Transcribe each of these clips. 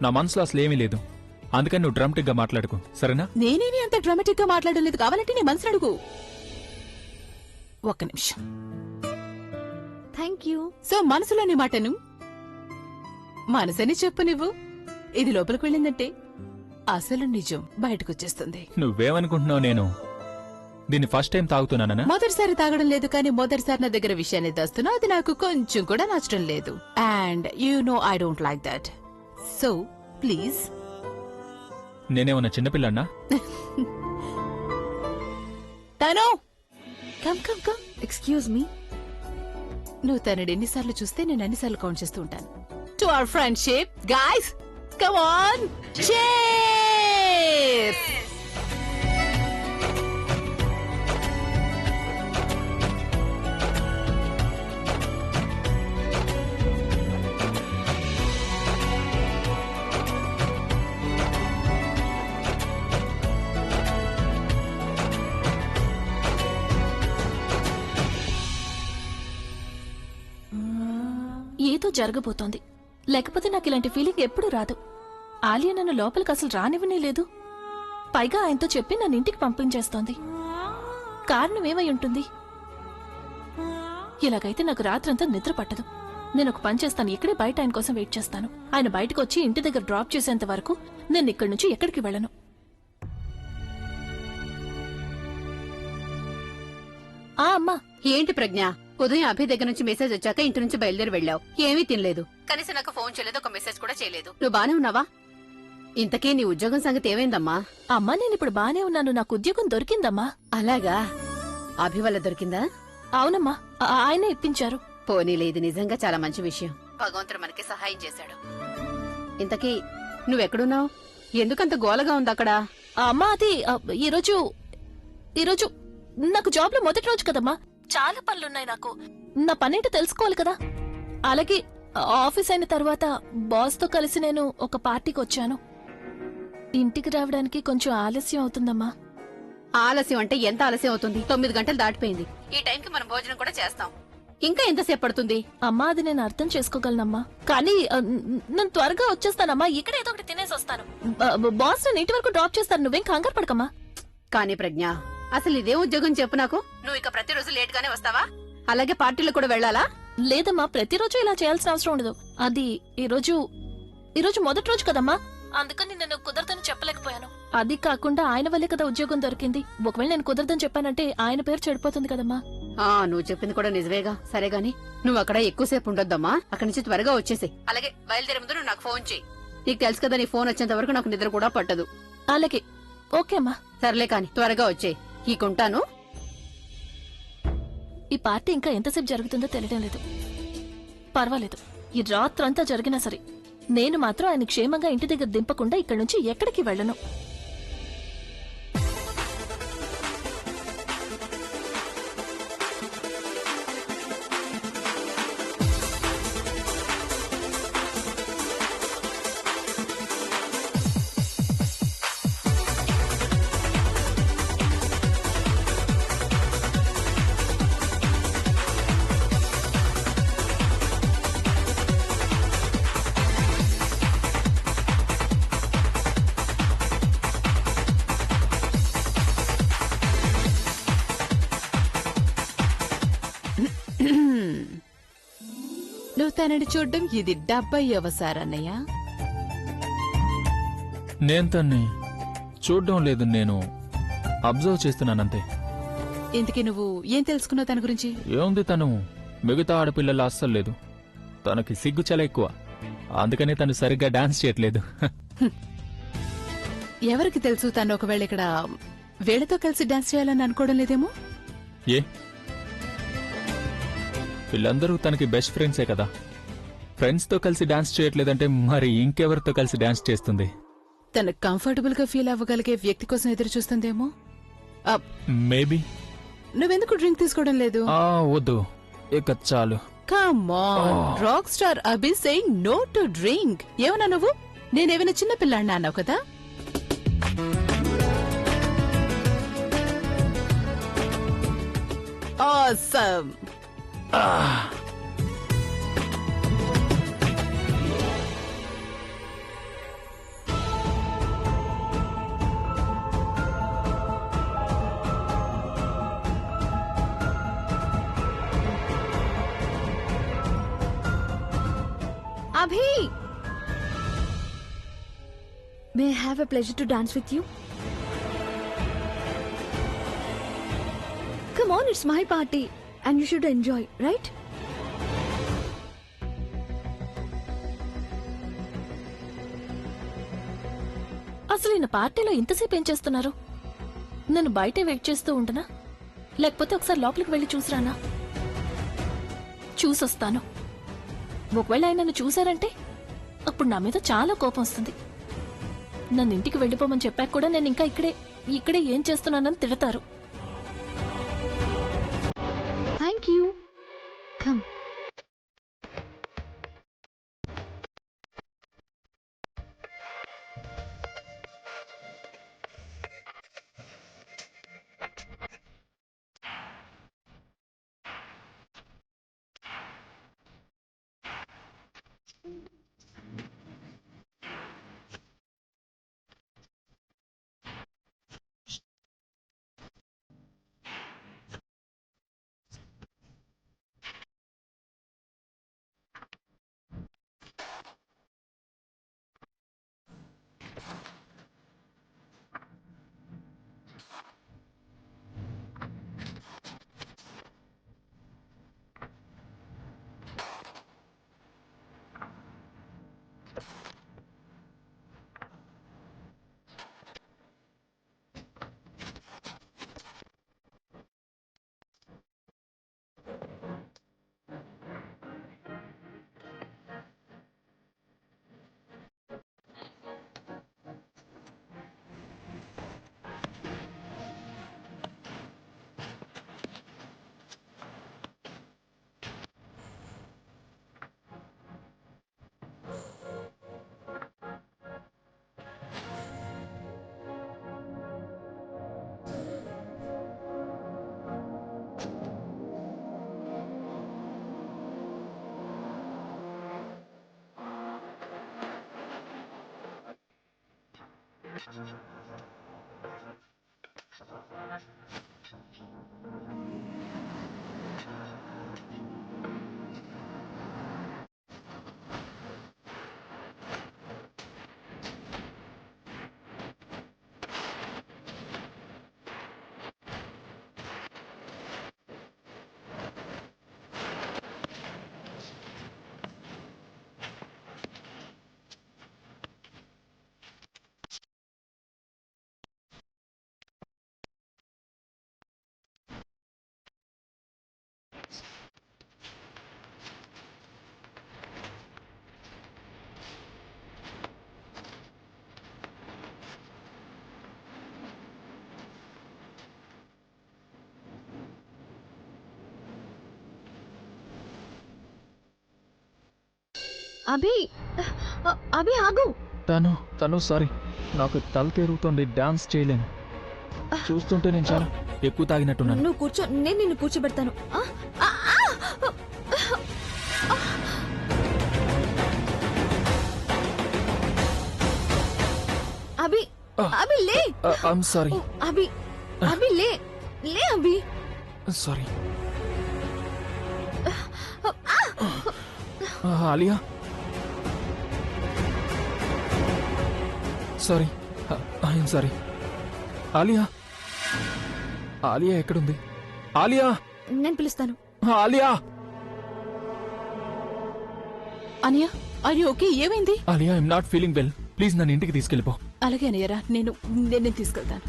నా మనసులో అసలు ఏమీ లేదు. అందుకని నువ్వు డ్రామాటిక్ గా మాట్లాడుకో, సరేనా? నేనేమి అంత డ్రామాటిక్ గా మాట్లాడలేదు. కావాలంటే నీ మనసు అడుగు. ఒక్క నిమిషం. Thank you. సో మనసులోని మాటను మనసని చెప్పు నువ్వు. ఇది లోపలికి వెళ్ళిందంటే అసలు నిజం బయటకొచ్చేస్తుంది. నువ్వేమనుకుంటున్నావు? నేను దీన్ని ఫస్ట్ టైం తాగుతున్నానా? మొదటిసారి తాగడం లేదు, కానీ మొదటిసారి నా దగ్గర విషయాన్ని దాస్తున్నా. అది నాకు కొంచెం కూడా నచ్చడం లేదు. And you know I don't like that. So please. నేనేమన్నా చిన్నపిల్లన్నా? తను come come come. Excuse me. నువ్వు తనని ఎన్నిసార్లు చూస్తే నేను అన్నిసార్లు కౌంట్ చేస్తూ ఉంటాను. To our friendship guys, come on, cheers. ఏదో జరగబోతోంది, లేకపోతే నాకు ఇలాంటి ఫీలింగ్ ఎప్పుడూ రాదు. ఆలియా నన్ను లోపలికి అసలు రానివ్వనే లేదు. పైగా ఆయనతో చెప్పి నన్ను ఇంటికి పంపించేస్తోంది. కారణం ఏమై ఉంటుంది? ఇలాగైతే నాకు రాత్రంతా నిద్ర పట్టదు. నేను ఒక పని చేస్తాను, ఇక్కడే బయట ఆయన కోసం వెయిట్ చేస్తాను. ఆయన బయటకు వచ్చి ఇంటి దగ్గర డ్రాప్ చేసేంత వరకు నేను ఇక్కడి నుంచి ఎక్కడికి వెళ్ళను. అమ్మా. ఏంటి ప్రజ్ఞ, ఉదయం అభి దగ్గర నుంచి మెసేజ్ వచ్చాక ఇంటి నుంచి బయలుదేరి వెళ్ళావు. ఏమీ తినలేదు, కనీసం నాకు ఫోన్ చేయలేదు, ఒక మెసేజ్ కూడా చేయలేదు. నువ్వు బానే ఉన్నావా? ఇంతకీ నీ ఉద్యోగం సంగతి ఏమైందమ్మా? అమ్మా, నేనిప్పుడు బానే ఉన్నాను. నాకు ఉద్యోగం దొరికిందమ్మా. అలాగా? అభి వల్ల దొరికిందా? అవునమ్మా, ఆయనే ఇప్పించారు. పోనీలే, ఇది నిజంగా చాలా మంచి విషయం. భగవంతుడు మనకి సహాయం చేశాడు. ఇంతకీ నువ్వెక్కడున్నావు? ఎందుకంత గోలగా ఉంది అక్కడ? అమ్మా, అది ఈరోజు నాకు జాబ్ లో మొదటి రోజు కదమ్మా. చాలా పనులున్నాయి నాకు. నా పనేంటో తెలుసుకోవాలి కదా. అలాగే ఆఫీస్ అయిన తర్వాత బాస్ తో కలిసి నేను ఒక పార్టీకి వచ్చాను. ఇంటికి రావడానికి కొంచెం ఆలస్యం అవుతుందమ్మా. ఆలస్యం అంటే ఎంత ఆలస్యం అవుతుంది? 9 గంటలు దాటిపోయింది. ఈ టైంకి మనం భోజనం కూడా చేస్తాం. ఇంకా ఎంతసేపు పడుతుంది? అమ్మా, అది నేను అర్థం చేసుకోగలనమ్మా, కానీ నేను త్వరగా వచ్చేస్తానమ్మా. ఇక్కడ ఏదో ఒకటి తినేసి వస్తాను. బాస్ నేను ఇంటి వరకు డ్రాప్ చేస్తాను. నువ్వేం కంగారు పడకమ్మా. కానీ ప్రజ్ఞ, అసలు ఇదే ఉద్యోగం చెప్పు నాకు. నువ్వు ఇక ప్రతిరోజు లేట్ గానే వస్తావా? అలాగే పార్టీలు కూడా వెళ్ళాలా? లేదమ్మా, ప్రతిరోజు ఇలా చేయాల్సిన అవసరం ఉండదు. అది ఈరోజు మొదటి రోజు కదమ్మా, అందుకని నేను కుదరదని చెప్పలేకపోయాను. అది కాకుండా ఆయన వల్లే కదా ఉద్యోగం దొరికింది. ఒకవేళ నేను కుదరదని చెప్పానంటే ఆయన పేరు చెడిపోతుంది కదమ్మా. నువ్వు చెప్పింది కూడా నిజమేగా. సరే గాని నువ్వు అక్కడ ఎక్కువసేపు ఉండొద్దమ్మా. అక్కడి నుంచి త్వరగా వచ్చేసి అలాగే బయలుదేరే ముందు నువ్వు నాకు ఫోన్ చేయి. నీకు తెలుసు కదా, నీ ఫోన్ వచ్చేంత వరకు నాకు నిద్ర కూడా పట్టదు. అలాగే. ఓకే అమ్మా. సర్లే కాని త్వరగా వచ్చేయి. ఈకుంటాను. ఈ పార్టీ ఇంకా ఎంతసేపు జరుగుతుందో తెలియడం లేదు. పర్వాలేదు, ఈ రాత్రంతా జరిగినా సరే నేను మాత్రం ఆయన క్షేమంగా ఇంటి దగ్గర దింపకుండా ఇక్కడి నుంచి ఎక్కడికి వెళ్ళను. నువ్వు తనని చూడ్డం ఇది 70వ సారన్నయ్య. నేను తన్ని చూడ్డం లేదు, నేను అబ్జర్వ్ చేస్తున్నానంతే. ఇంతకీ నువ్వు ఏం తెలుసుకున్నావు తన గురించి? ఏముంది, తను మిగతా ఆడపిల్లలు అస్సలు లేదు. తనకి సిగ్గు చాలా ఎక్కువ, అందుకనే తను సరిగ్గా డాన్స్ చేయట్లేదు. ఎవరికి తెలుసు తను ఒకవేళ ఇక్కడ వీళ్ళతో కలిసి డాన్స్ చేయాలని అనుకోవడం లేదేమో? ఏ, వీళ్ళందరూ తనకి బెస్ట్ ఫ్రెండ్సే కదా. ఫ్రెండ్స్ తో కలిసి డాన్స్ చేయట్లేదంటే మరి ఇంకెవరితో కలిసి డాన్స్ చేస్తుంది? తను కంఫర్టబుల్ గా ఫీల్ అవ్వగలిగే వ్యక్తి కోసం ఎదురు చూస్తుందేమో. మేబీ. నువ్వెందుకు డ్రింక్ తీసుకోవడం లేదు? వద్దు, ఇక చాలు. Come on, rock star Abhi saying no to drink. ఏమన్నా నువ్వు? నేనేమైనా చిన్న పిల్లాడినా అన్నావు కదా. Awesome. Abhi! May I have a pleasure to dance with you? Come on, it's my party and you should enjoy, right? అసలు ఈయన పార్టీలో ఇంతసేపు ఏం చేస్తున్నారు? నేను బయటే వెయిట్ చేస్తూ ఉంటనా, లేకపోతే ఒకసారి లోపలికి వెళ్ళి చూసిరానా? చూసొస్తాను. ఒకవేళ ఆయన నన్ను చూశారంటే అప్పుడు నా మీద చాలా కోపం వస్తుంది. నన్ను ఇంటికి వెళ్ళిపోమని చెప్పాక కూడా నేను ఇంకా ఇక్కడే ఏం చేస్తున్నానని తిడతారు. Thank you. Come. అభి ఆగు. తను సారీ, నాకు తల తిరుగుతుంది, డాన్స్ చేయలేను. చూస్తుంటే నేను చాలా ఎక్కువ తాగినట్టున్నాను. నువ్వు కూర్చో, నేను నిన్ను కూర్చోబెడతాను. అభి అభి లే. I'm sorry. అభి అభి లే లే Abhi. Sorry. Alia, sorry, I'm sorry. Alia ఎక్కడుంది? ఆలియా, నేను పిలుస్తాను. ఆలియా. అనియా, ఆర్ యు ఓకే? ఏమైంది? Alia, I'm not feeling well. Please నన్ను ఇంటికి తీసుకెళ్ళిపో. అలాగే అనియరా, నేను తీసుకెళ్తాను.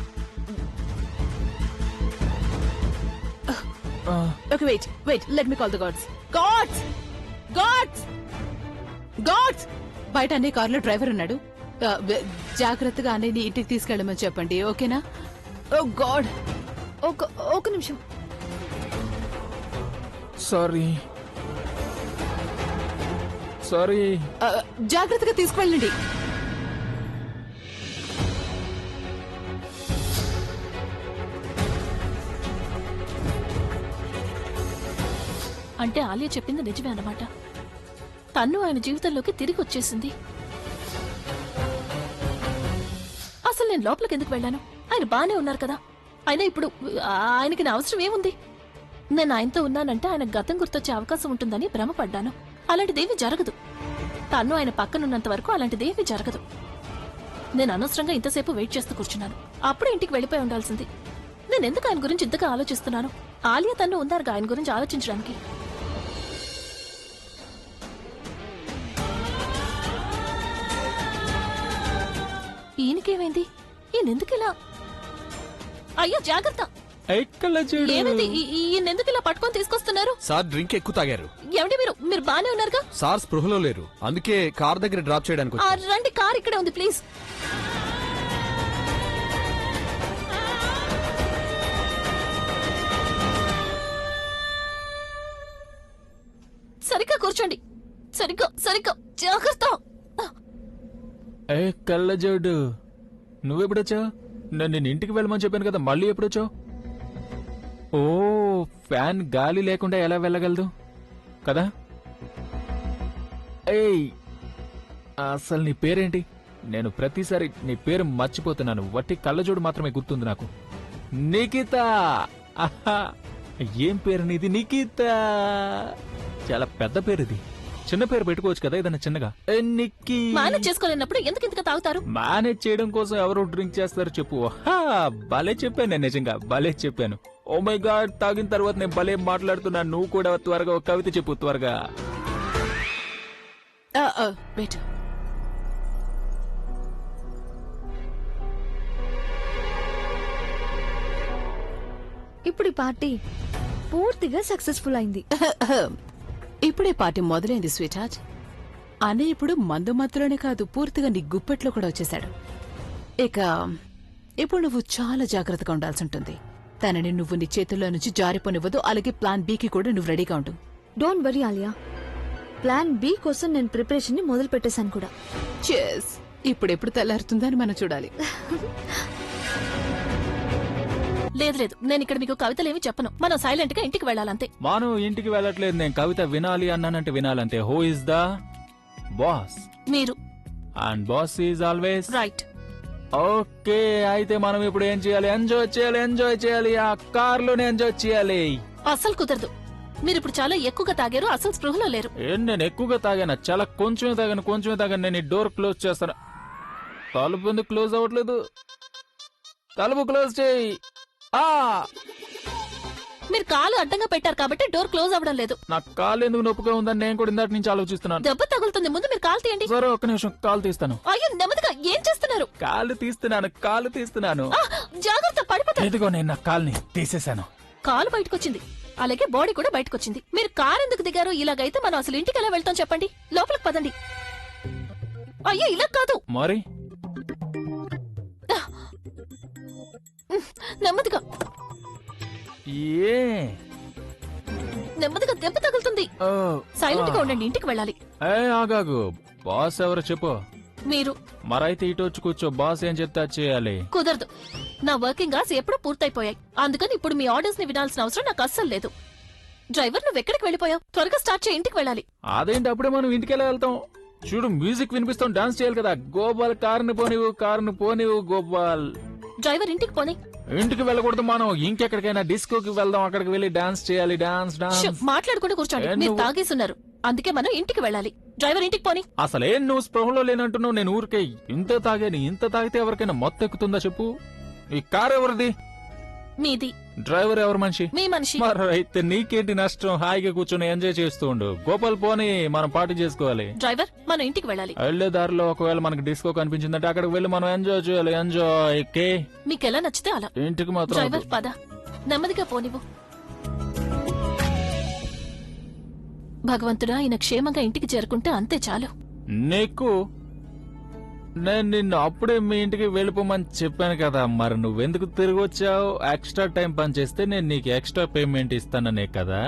Okay, wait, let me call the guards. Guards! బయట అనే కార్లో డ్రైవర్ ఉన్నాడు. జాగ్రత్తగా అన్నయ్యని ఇంటికి తీసుకెళ్ళమని చెప్పండి, ఓకేనా? ఓ గాడ్, ఒక నిమిషం. సారీ. జాగ్రత్తగా తీసుకువెళ్ళండి. అంటే ఆలియా చెప్పింది నిజమే అన్నమాట. తన్ను ఆయన జీవితంలోకి తిరిగి వచ్చేసింది. అసలు నేను లోపలికి ఎందుకు వెళ్ళాను? ఆయన బానే ఉన్నారు కదా. అయినా ఇప్పుడు ఆయనకి నా అవసరం ఏముంది? నేను ఆయనతో ఉన్నానంటే ఆయన గతం గుర్తొచ్చే అవకాశం ఉంటుందని భ్రమపడ్డాను. అలాంటిదేమీ జరగదు. తను ఆయన పక్కనున్నంత వరకు అలాంటిదేమీ జరగదు. నేను అనవసరంగా ఇంతసేపు వెయిట్ చేస్తూ కూర్చున్నాను. అప్పుడే ఇంటికి వెళ్ళిపోయి ఉండాల్సింది. నేను ఎందుకు ఆయన గురించి ఇంతగా ఆలోచిస్తున్నాను? ఆలియా తను ఉందారుగా ఆయన గురించి ఆలోచించడానికి. ఈయనకేమైంది? ఈయనెందుకు ఇలా? అయ్యో జాగ్రత్త! ఎక్కల చూడు. ఏమైంది? ఈయనెందుకు ఇలా పట్టుకొని తీసుకొస్తున్నారు? సార్ డ్రింక్ ఎక్కువ తాగారు. ఏమండి మీరు బానే ఉన్నారుగా? సార్ స్పృహలో లేరు, అందుకే కార్ దగ్గర డ్రాప్ చేయడానికి వచ్చాను. రండి, కార్ ఇక్కడే ఉంది, ప్లీజ్. సరిగ్గా కూర్చోండి. సరిగ్గా జాగ్రత్త. ఏ కళ్ళజోడు, నువ్వెప్పుడొచ్చావు? నేను ఇంటికి వెళ్ళమని చెప్పాను కదా, మళ్ళీ ఎప్పుడొచ్చావు? ఓ, ఫ్యాన్ గాలి లేకుండా ఎలా వెళ్ళగలదు కదా? ఏయ్, అసలు నీ పేరేంటి? నేను ప్రతిసారి నీ పేరు మర్చిపోతున్నాను. వట్టి కళ్ళజోడు మాత్రమే గుర్తుంది నాకు. నిఖితా. ఆహా, ఏం పేరు నీది? నిఖితా. చాలా పెద్ద పేరు ఇది. చిన్న పేరు పెట్టుకోవచ్చు కదా ఏదైనా చిన్నగా. నిక్కి. మేనేజ్ చేసుకోలేనప్పుడు ఎందుకు ఇంతగా తాగుతారు? మేనేజ్ చేయడం కోసం ఎవరు డ్రింక్ చేస్తారు చెప్పు? భలే చెప్పాను, నేను నిజంగా భలే చెప్పాను. ఓ మై గాడ్, తాగిన తర్వాత నేను భలే మాట్లాడుతున్నాను. నువ్వు కూడా త్వరగా ఒక కవిత చెప్పు, త్వరగా. వెయిట్. ఇప్పుడు ఈ పార్టీ పూర్తిగా సక్సెస్ఫుల్ అయింది. ఇప్పుడే పార్టీ మొదలైంది స్వీట్ హార్ట్. అనే ఇప్పుడు మందు మత్తులోనే కాదు, పూర్తిగా నీ గుప్పెట్లో కూడా వచ్చేశాడు. ఇక ఇప్పుడు నువ్వు చాలా జాగ్రత్తగా ఉండాల్సి ఉంటుంది. తనని నువ్వు నీ చేతుల్లో నుంచి జారిపోనివ్వదు. అలాగే ప్లాన్ బి కి కూడా నువ్వు రెడీగా ఉండు. Don't worry Alia, plan B కోసం నేను ప్రిపరేషన్ ని మొదలు పెట్టేశాను కూడా. చెస్. ఇప్పుడెప్పుడు తెల్లారుతుందని మనం చూడాలి. లేదు, నేను ఇక్కడ మీకు కవితలేమి చెప్పను. మనం సైలెంట్ గా ఇంటికి వెళ్ళాలంతే. మాను ఇంటికి వెళ్ళట్లేదు, నేను కవిత వినాలి అన్నానంటే వినాలంతే. Who is the boss? మీరు. And boss is always right. Okay, అయితే మనం ఇప్పుడు ఏం చేయాలి? ఎంజాయ్ చేయాలి. ఆ కార్లోనే ఎంజాయ్ చేయాలి. అస్సలు కుదరదు. మీరు ఇప్పుడు చాలా ఎక్కువగా తాగారు, అసలు స్పృహలో లేరు. నేను ఎక్కువగా తాగాను? చాలా కొంచెమే తాగాను. నేను ఈ డోర్ క్లోజ్ చేస్తాను. తలుపు ఎందుకు క్లోజ్ అవ్వట్లేదు? తలుపు క్లోజ్ చేయి. మీరు కాలు అడ్డంగా పెట్టారు కాబట్టి డోర్ క్లోజ్ అవ్వడం లేదు. నా కాలు ఎందుకు నొప్పిగా ఉందని నేను కూడా ఇందాక నుంచి ఆలోచిస్తున్నాను. దెబ్బ తగులుతుంది. ముందు మీరు కాలు తీయండి. సరే, ఒక్క నిమిషం, కాలు తీస్తాను. అయ్యో, నెమ్మదిగా. ఏం చేస్తున్నారు? కాలు తీస్తున్నాను. జాగ్రత్త, పడిపోతారు. ఎదుగో, నేను నా కాల్ని తీసేశాను. కాలు బయటకొచ్చింది, అలాగే బాడీ కూడా బయటకొచ్చింది. మీరు కారు ఎందుకు దిగారు? ఇలాగైతే మనం అసలు ఇంటికి ఎలా వెళ్తాం చెప్పండి? లోపలికి పదండి. అయ్యో, ఇలా కాదు. మరి నెమ్మదిగా. నెమ్మదిగా, దెబ్బ తగులుతుంది. సైలెంట్ గా ఉండండి, ఇంటికి వెళ్ళాలి. ఆగాగు. బాస్ ఎవరో చెప్పు. మీరు. మరైతే ఇటు వచ్చి కూర్చో. బాస్ ఏం చెప్తా చేయాలి. కుదరదు. నా వర్కింగ్ అవర్స్ ఎప్పుడూ పూర్తయిపోయాయి. అందుకని ఇప్పుడు మీ ఆర్డర్స్ ని వినాల్సిన అవసరం నాకు అస్సలు లేదు. డ్రైవర్, నువ్వు ఎక్కడికి వెళ్ళిపోయావు? త్వరగా స్టార్ట్ చేయి, ఇంటికి వెళ్ళాలి. అదేంటి, అప్పుడే మనం ఇంటికి ఎలా వెళ్తాం? చూడు, మ్యూజిక్ వినిపిస్తాం, డాన్స్ చేయాలి కదా. గోపాల్, కారుని పోనివు గోపాల్. డ్రైవర్, ఇంటికి పోనీ. ఇంటికి వెళ్ళకూడదు, మనం ఇంకెక్కడికైనా డిస్కోకి వెళ్దాం. అక్కడికి వెళ్ళి డాన్స్ చేయాలి. డాన్స్. మాట్లాడుకుంటూ కూర్చోండి. మీరు తాగేస్తున్నారు, అందుకే మనం ఇంటికి వెళ్ళాలి. డ్రైవర్, ఇంటికి పోనీ. అసలేం నువ్వు స్పృహలో లేనంటున్నావు? నేను ఊరికే ఇంత తాగితే ఎవరికైనా మొత్తం ఎక్కుతుందా చెప్పు? ఈ కారు ఎవరిది? మీది. డ్రైవర్ ఎవరు? మనిషి. మీ మనిషి. మరైతే నీకేంటి నష్టం? హాయిగా కూర్చొని ఎంజాయ్ చేస్తూ ఉండు. గోపాల్, పోనీ, మనం పార్టీ చేసుకోవాలి. డ్రైవర్, మనం ఇంటికి వెళ్ళాలి. వెళ్లే దారిలో ఒకవేళ మనకి డిస్కో కనిపించిందంటే అక్కడికి వెళ్ళి మనం ఎంజాయ్ చేయాలి. ఎంజాయ్. మీకు ఎలా నచ్చితే అలా. ఇంటికి మాత్రం డ్రైవర్, పద. నెమ్మదిగా పోనివ్వు. భగవంతుడా, ఈయన క్షేమంగా ఇంటికి చేరుకుంటే అంతే చాలు. నీకు నేను నిన్ను అప్పుడే మీ ఇంటికి వెళ్ళిపోమని చెప్పాను కదా, మరి నువ్వెందుకు తిరిగి వచ్చావు? ఎక్స్ట్రా టైం పని చేస్తే నేను నీకు ఎక్స్ట్రా పేమెంట్ ఇస్తాననే కదా.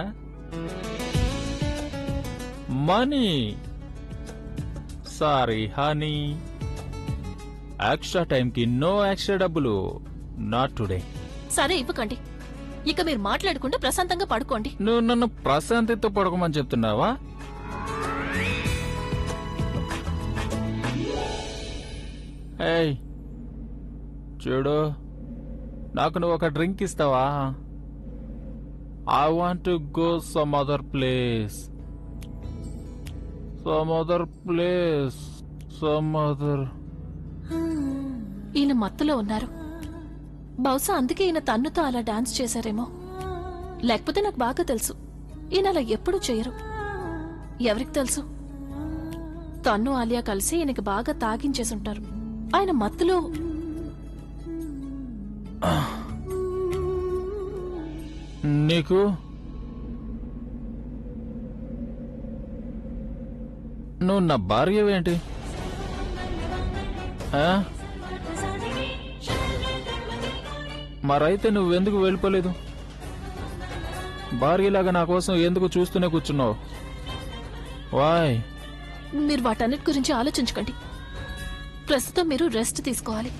మనీ. సారీ హనీ, ఎక్స్ట్రా టైంకి నో ఎక్స్ట్రా డబ్బులు. Not today. సరే, ఇవ్వకండి. ఇక మీరు మాట్లాడకుండా ప్రశాంతంగా పడుకోండి. నువ్వు నన్ను ప్రశాంతితో పడుకోమని చెప్తున్నావా? ఏయ్, చూడు, నాకు నువ్వు ఒక డ్రింక్ ఇస్తావా? I want to go some other place. Some other place, some other. ఈయన మత్తులో ఉన్నారు. బహుశా అందుకే ఈయన తన్నుతో అలా డాన్స్ చేశారేమో. లేకపోతే నాకు బాగా తెలుసు ఈయన అలా ఎప్పుడూ చేయరు. ఎవరికి తెలుసు, తన్ను ఆలియా కలిసి ఈయనకి బాగా తాగించేసుంటారు. ఆయన మత్తులో నీకు నువ్వు నా భార్యవేంటి? ఆ? మరైతే నువ్వెందుకు వెళ్ళిపోలేదు? భార్యలాగా నా కోసం ఎందుకు చూస్తూనే కూర్చున్నావు? వాయ్? మీరు వాటన్నిటి గురించి ఆలోచించకండి. ప్రస్తుతం మీరు రెస్ట్ తీసుకోవాలి.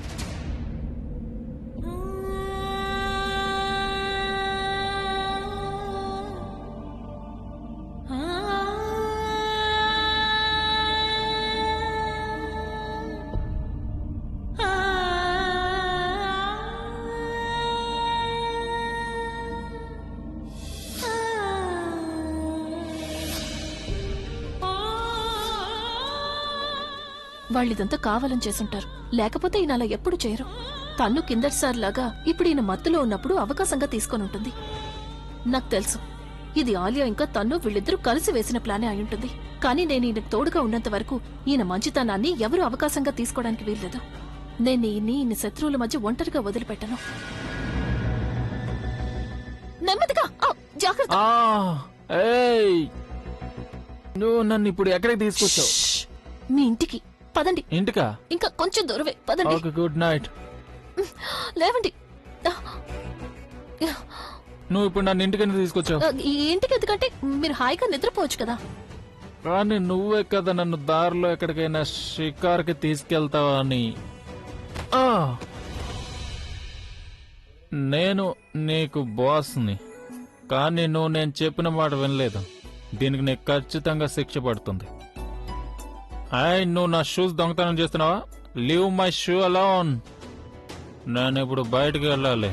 వాళ్ళిదంతా కావాలని చేసుంటారు. లేకపోతే ఈయన అలా ఎప్పుడు చేయరు. తన్ను కిందటిసారిలాగా ఇప్పుడు ఈయన మత్తులో ఉన్నప్పుడు అవకాశంగా తీసుకొని ఉంటుంది. నాకు తెలుసు ఇది ఆలియా ఇంకా తన్ను వీళ్ళిద్దరూ కలిసి వేసిన ప్లానే అయి ఉంటుంది. కానీ నేను ఈయనకు తోడుగా ఉన్నంత వరకు ఈయన మంచితనాన్ని ఎవరూ అవకాశంగా తీసుకోవడానికి వీల్లేదు. నేను ఈయన్ని శత్రువుల మధ్య ఒంటరిగా వదిలిపెట్టను. నెమ్మదిగా జాగ్రత్త. ఏయ్, నువ్వు నన్ను ఇప్పుడు ఎక్కడికి తీసుకొచ్చావు? మీ ఇంటికి పదండి. ఇంటికా? ఇంకా కొంచెం దూరమే, పదండి. Okay, good night. లేవండి. నువ్వు ఇప్పుడు నన్ను ఇంటికి తీసుకొచ్చావు. ఈ ఇంటికి ఎందుకంటే మీరు హాయిగా నిద్రపోవచ్చు కదా. కానీ నువ్వే కదా నన్ను దారిలో ఎక్కడికైనా షికార్కి తీసుకెళ్తావా అని. నేను నీకు బాస్ని, కానీ నువ్వు నేను చెప్పిన మాట వినలేదు. దీనికి నీకు ఖచ్చితంగా శిక్ష పడుతుంది. నువ్వు నా షూస్ దొంగతనం చేస్తున్నావా? Leave my shoe alone. నేను ఇప్పుడు బయటకు వెళ్ళాలి.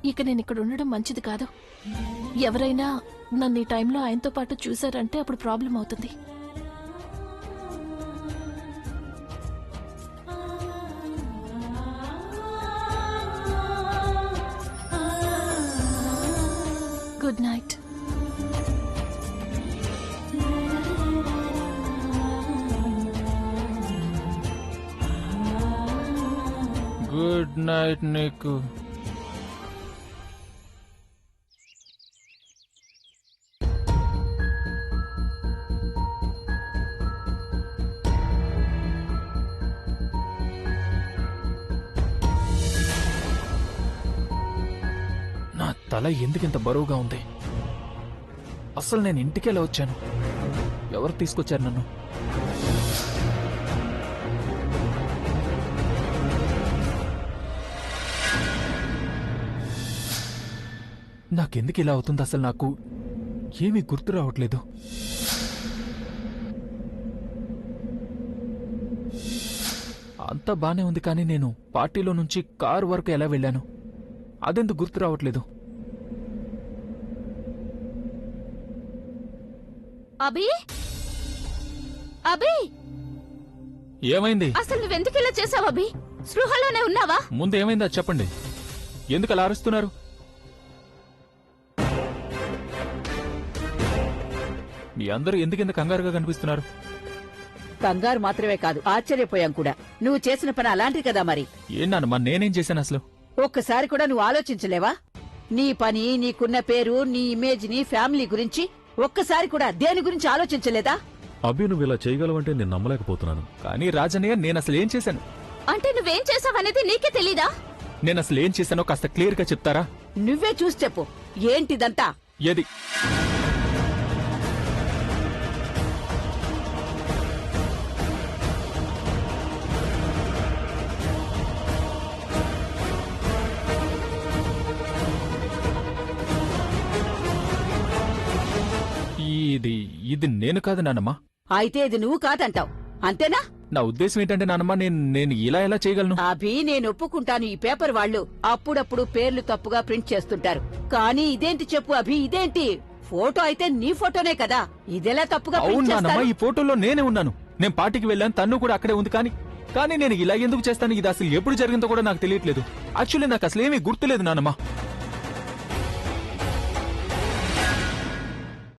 ఇక నేను ఇక్కడ ఉండడం మంచిది కాదు. ఎవరైనా నన్ను ఈ టైంలో ఆయనతో పాటు చూశారంటే అప్పుడు ప్రాబ్లం అవుతుంది. Good night. గుడ్ నైట్ నీకు. నా తల ఎందుకింత బరువుగా ఉంది? అసలు నేను ఇంటికెలా వచ్చాను? ఎవరు తీసుకొచ్చారు నన్ను? నాకెందుకు ఇలా అవుతుంది? అసలు నాకు ఏమీ గుర్తు రావట్లేదు. అంతా బానే ఉంది, కానీ నేను పార్టీలో నుంచి కారు వరకు ఎలా వెళ్ళాను అదెందుకు గుర్తు రావట్లేదు? అభి, అభి, ఏమైంది? అసలు నువ్వెందుకు ఇలా చేసావు అభి? స్పృహలోనే ఉన్నావా? ముందు ఏమైందా చెప్పండి. ఎందుకు అలా అరుస్తున్నారు? మీ అందరూ ఎందుకింత కంగారుగా కనిపిస్తున్నారు? కంగారు మాత్రమే కాదు, ఆశ్చర్యపోయాం కూడా. నువ్వు చేసిన పని అలాంటిది కదా మరి. ఏనానమ్మా, నేనేం చేశాను అసలు? ఒక్కసారి కూడా నువ్వు ఆలోచించలేవా? నీ పని, నీకున్న పేరు, నీ ఇమేజ్ ని, ఫ్యామిలీ గురించి ఒక్కసారి కూడా దేని గురించి ఆలోచించలేదా? అభి నువ్వు ఇలా చేయగలవంటే నేను నమ్మలేకపోతున్నాను. కానీ రాజన్నయ్య నేను అసలు ఏం చేశాను? అంటే నువ్వేం చేసావనేది నీకే తెలీదా? నేను అసలు ఏం చేశానో కాస్త క్లియర్ గా చెప్తారా? నువ్వే చూసి చెప్పు. ఏంటిదంతా? ఏది? ఇది నేను కాదు నానమ్మా. అయితే ఇది నువ్వు కాదంటావు అంతేనా? నా ఉద్దేశం ఏంటంటే నానమ్మా, నేను ఇలా ఎలా చేయగలను? అభి, నేను ఒప్పుకుంటాను, ఈ పేపర్ వాళ్ళు అప్పుడప్పుడు పేర్లు తప్పుగా ప్రింట్ చేస్తుంటారు. కానీ ఇదేంటి చెప్పు అభి, ఇదేంటి? ఫోటో అయితే నీ ఫోటోనే కదా, ఇదెలా తప్పుగా అవును ప్రింట్ నానమ్మా, చేస్తారు? ఈ ఫోటోలో నేనే ఉన్నాను. నేను పార్టీకి వెళ్ళాను, తన్ను కూడా అక్కడే ఉంది. కానీ నేను ఇలా ఎందుకు చేస్తాను? ఇది అసలు ఎప్పుడు జరిగిందో కూడా నాకు తెలియట్లేదు. యాక్చువల్లీ నాకు అసలు ఏమీ గుర్తులేదు నానమ్మా.